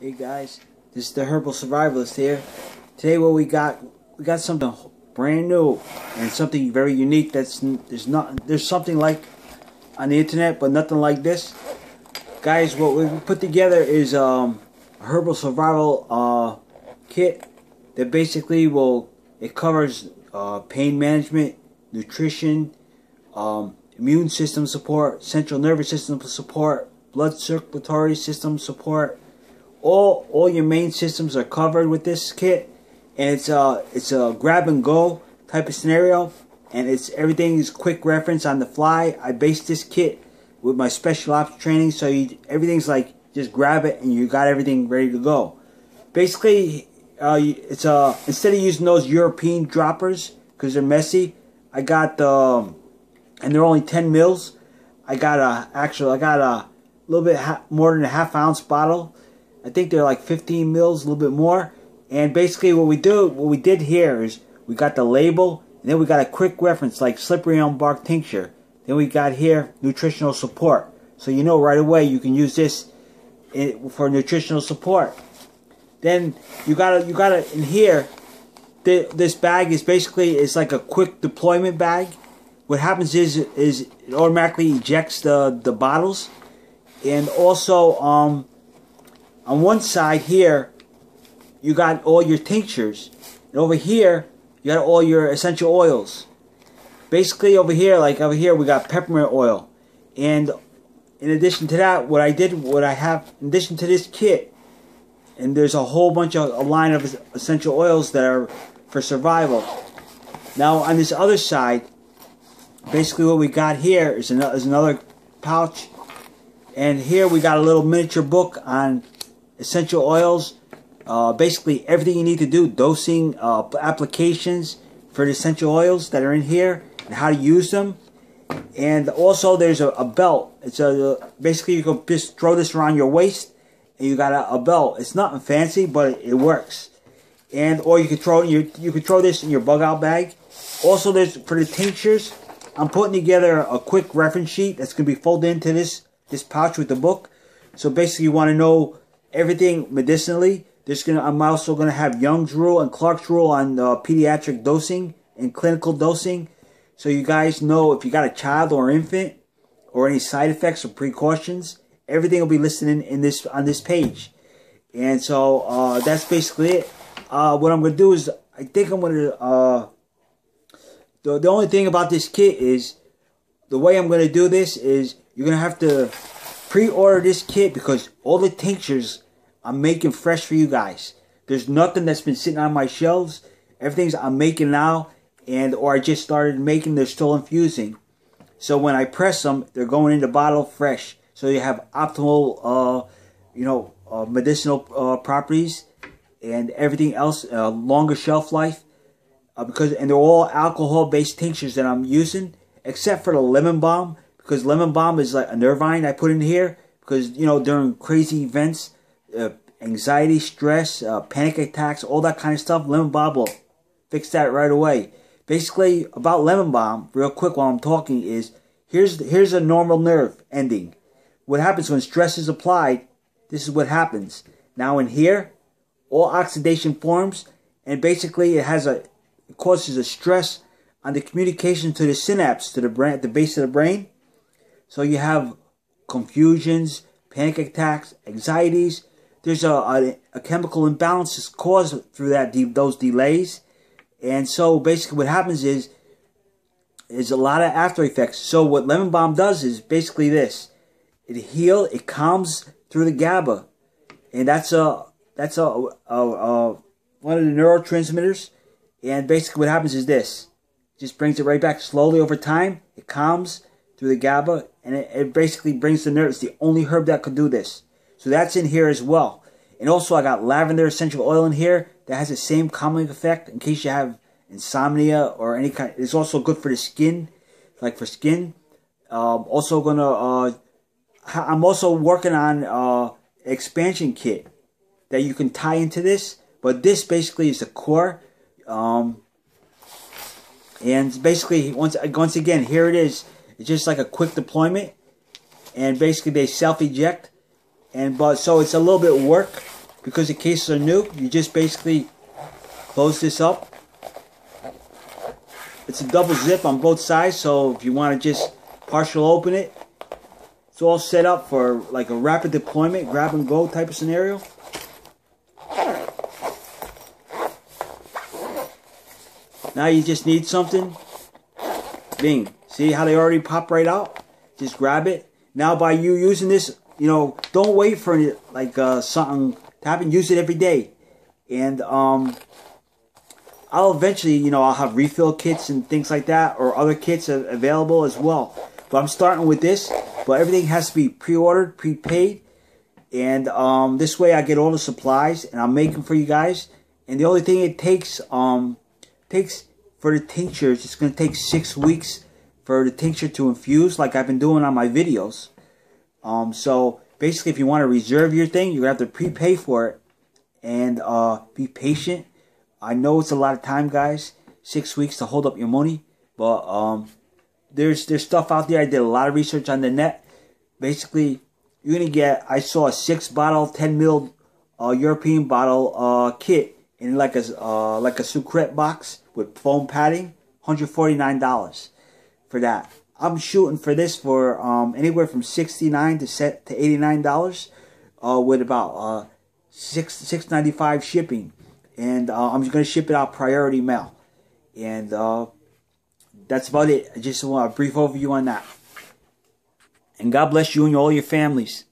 Hey guys, this is the Herbal Survivalist here. Today what we got something brand new and something very unique. There's something like on the internet, but nothing like this. Guys, what we put together is a herbal survival kit that basically it covers pain management, nutrition, immune system support, central nervous system support, blood circulatory system support. All your main systems are covered with this kit, and it's a grab and go type of scenario, and everything is quick reference on the fly. I based this kit with my special ops training, so everything's like just grab it and you got everything ready to go. Basically, instead of using those European droppers because they're messy, I got and they're only 10 mils. I got a little bit more than a half-ounce bottle. I think they're like 15 mils, a little bit more. And basically what we did here is we got the label, and then we got a quick reference like slippery elm bark tincture. Then we got here nutritional support. So you know right away you can use this for nutritional support. Then you got it in here. This bag is basically like a quick deployment bag. What happens is it automatically ejects the bottles, and also on one side here, you got all your tinctures. And over here, you got all your essential oils. Basically over here, we got peppermint oil. And in addition to that, what I have, in addition to this kit, and there's a whole bunch of, a line of essential oils that are for survival. Now on this other side, basically what we got here is another pouch. And here we got a little miniature book on essential oils, basically everything you need to do, dosing, applications for the essential oils that are in here, and how to use them. And also there's a belt. Basically you can just throw this around your waist, and you got a belt. It's nothing fancy, but it works. Or you could throw this in your bug out bag. Also, there's for the tinctures, I'm putting together a quick reference sheet that's gonna be folded into this pouch with the book. So basically you want to know everything medicinally. I'm also going to have Young's rule and Clark's rule on pediatric dosing and clinical dosing, so you guys know if you got a child or infant or any side effects or precautions. Everything will be listed on this page. And so that's basically it. What I'm going to do is, I think I'm going to the only thing about this kit is, the way I'm going to do this is, you're going to have to pre-order this kit, because all the tinctures I'm making fresh for you guys. There's nothing that's been sitting on my shelves. Everything's I'm making now, or I just started making. They're still infusing. So when I press them, they're going in the bottle fresh. So you have optimal, medicinal properties and everything else, longer shelf life. And they're all alcohol-based tinctures that I'm using, except for the lemon balm. Because lemon balm is like a Nervine I put in here. Because, during crazy events, anxiety, stress, panic attacks, all that kind of stuff, lemon balm will fix that right away. Basically, about lemon balm, real quick while I'm talking, is here's a normal nerve ending. What happens when stress is applied, this is what happens. Now in here, all oxidation forms, and basically it causes a stress on the communication to the synapse, to the brain, at the base of the brain. So you have confusions, panic attacks, anxieties. There's a chemical imbalance that's caused through those delays. And so basically what happens is a lot of after effects. So what lemon balm does is basically this. It calms through the GABA. And that's one of the neurotransmitters. And basically what happens is this. It just brings it right back slowly over time. It calms through the GABA, and it basically brings the nerve. It's the only herb that could do this. So that's in here as well. And also I got lavender essential oil in here that has the same calming effect in case you have insomnia or any kind. It's also good for the skin, like for skin. I'm also working on expansion kit that you can tie into this. But this basically is the core. And basically, once again, here it is. It's just like a quick deployment, and basically they self-eject, so it's a little bit work because the cases are new, you just basically close this up. It's a double zip on both sides, so if you want to just partial open it, it's all set up for like a rapid deployment, grab and go type of scenario. Now you just need something. Bing. See how they already pop right out? Just grab it. Now by you using this, you know, don't wait for like something to happen. Use it every day. And I'll eventually, you know, I'll have refill kits and things like that, or other kits available as well. But I'm starting with this. But everything has to be pre-ordered, prepaid. And this way I get all the supplies and I'll make them for you guys. And the only thing it takes for the tinctures, it's going to take 6 weeks for the tincture to infuse, like I've been doing on my videos. So basically, if you want to reserve your thing, you're going to have to prepay for it and be patient. I know it's a lot of time, guys. 6 weeks to hold up your money, but there's stuff out there. I did a lot of research on the net. Basically, you're going to get, I saw a 6-bottle, 10 ml European bottle kit in like a Sucrete box with foam padding, $149 for that. I'm shooting for this for anywhere from $69 to $89 with about $6.95 shipping, and I'm just gonna ship it out priority mail, and that's about it. I just want a brief overview on that. And God bless you and all your families.